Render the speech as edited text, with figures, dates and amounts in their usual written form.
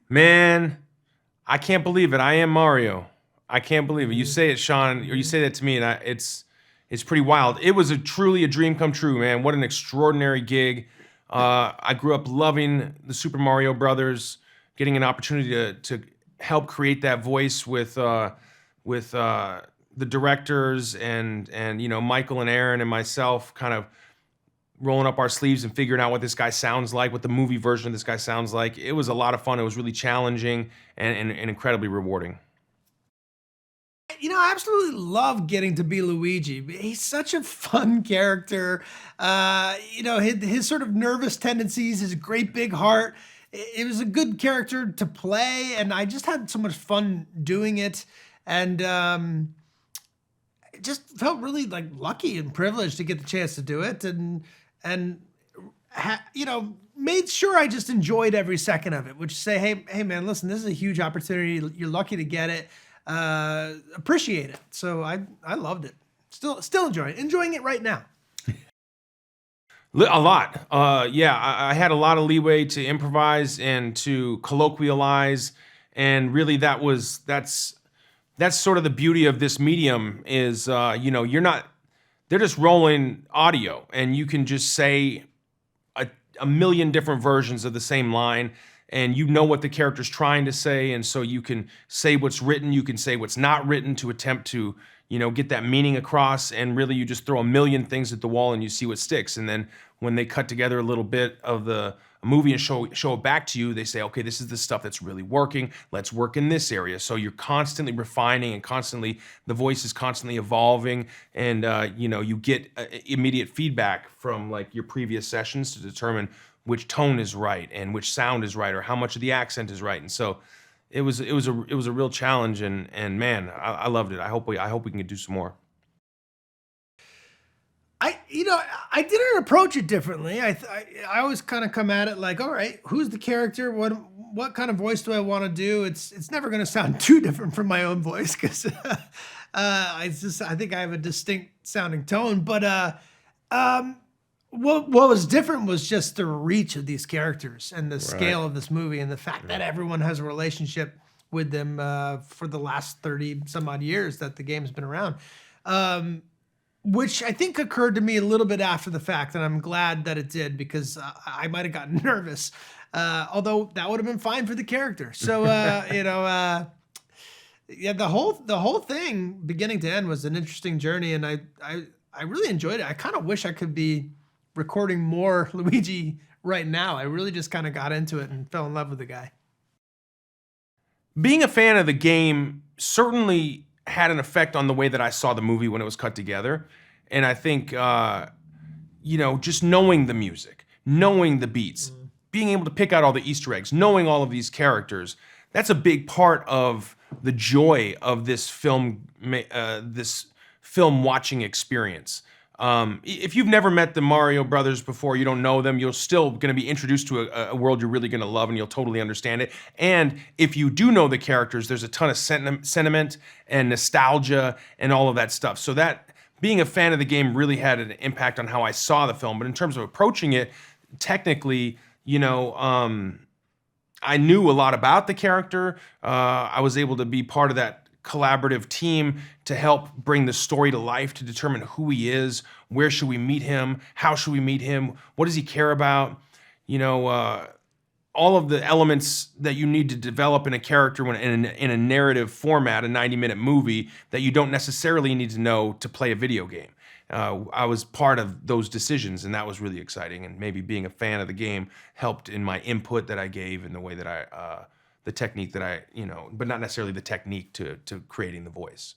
Man, I can't believe it. I am Mario. I can't believe it. You say it, Sean, or you say that to me, and it's pretty wild. It was a truly a dream come true, man. What an extraordinary gig. I grew up loving the Super Mario Brothers, getting an opportunity to help create that voice with the directors and Michael and Aaron and myself, kind of rolling up our sleeves and figuring out what this guy sounds like, what the movie version of this guy sounds like. It was a lot of fun. It was really challenging and incredibly rewarding. I absolutely love getting to be Luigi. He's such a fun character. His sort of nervous tendencies, his great big heart. It was a good character to play, and I just had so much fun doing it. And it just felt really like lucky and privileged to get the chance to do it, and made sure I just enjoyed every second of it. Which say, hey man, listen, this is a huge opportunity. You're lucky to get it. Appreciate it. So I loved it. Still enjoying it right now. A lot. Yeah, I had a lot of leeway to improvise and to colloquialize, and really that's sort of the beauty of this medium is you're not they're just rolling audio, and you can just say a million different versions of the same line, and you know what the character's trying to say, and so you can say what's written, you can say what's not written to attempt to get that meaning across, and really you just throw a million things at the wall and you see what sticks. And then when they cut together a little bit of the movie and show it back to you, they say, okay, this is the stuff that's really working, let's work in this area. So you're constantly refining, and constantly the voice is constantly evolving, and you get immediate feedback from like your previous sessions to determine which tone is right and which sound is right, or how much of the accent is right. And so it was a real challenge, and man, I loved it. I hope we can do some more. I didn't approach it differently. I always kind of come at it like, all right, who's the character? What kind of voice do I want to do? It's never going to sound too different from my own voice, because I think I have a distinct sounding tone. But what was different was just the reach of these characters and the Right. scale of this movie, and the fact that everyone has a relationship with them for the last 30 some odd years that the game's been around. Which I think occurred to me a little bit after the fact, and I'm glad that it did, because I might have gotten nervous. Although that would have been fine for the character. So yeah, the whole thing, beginning to end, was an interesting journey, and I really enjoyed it. I kind of wish I could be recording more Luigi right now. I really just kind of got into it and fell in love with the guy. Being a fan of the game certainly had an effect on the way that I saw the movie when it was cut together. And I think, just knowing the music, knowing the beats, being able to pick out all the Easter eggs, knowing all of these characters, that's a big part of the joy of this film watching experience. If you've never met the Mario Brothers before, you don't know them, you're still going to be introduced to a world you're really going to love, and you'll totally understand it. And if you do know the characters, there's a ton of sentiment and nostalgia and all of that stuff. So that being a fan of the game really had an impact on how I saw the film. But in terms of approaching it, technically, I knew a lot about the character. I was able to be part of that collaborative team to help bring the story to life, to determine who he is, where should we meet him, how should we meet him, what does he care about, all of the elements that you need to develop in a character when in a narrative format, a 90-minute movie, that you don't necessarily need to know to play a video game. I was part of those decisions, and that was really exciting. And maybe being a fan of the game helped in my input that I gave, in the way that the technique that but not necessarily the technique to creating the voice.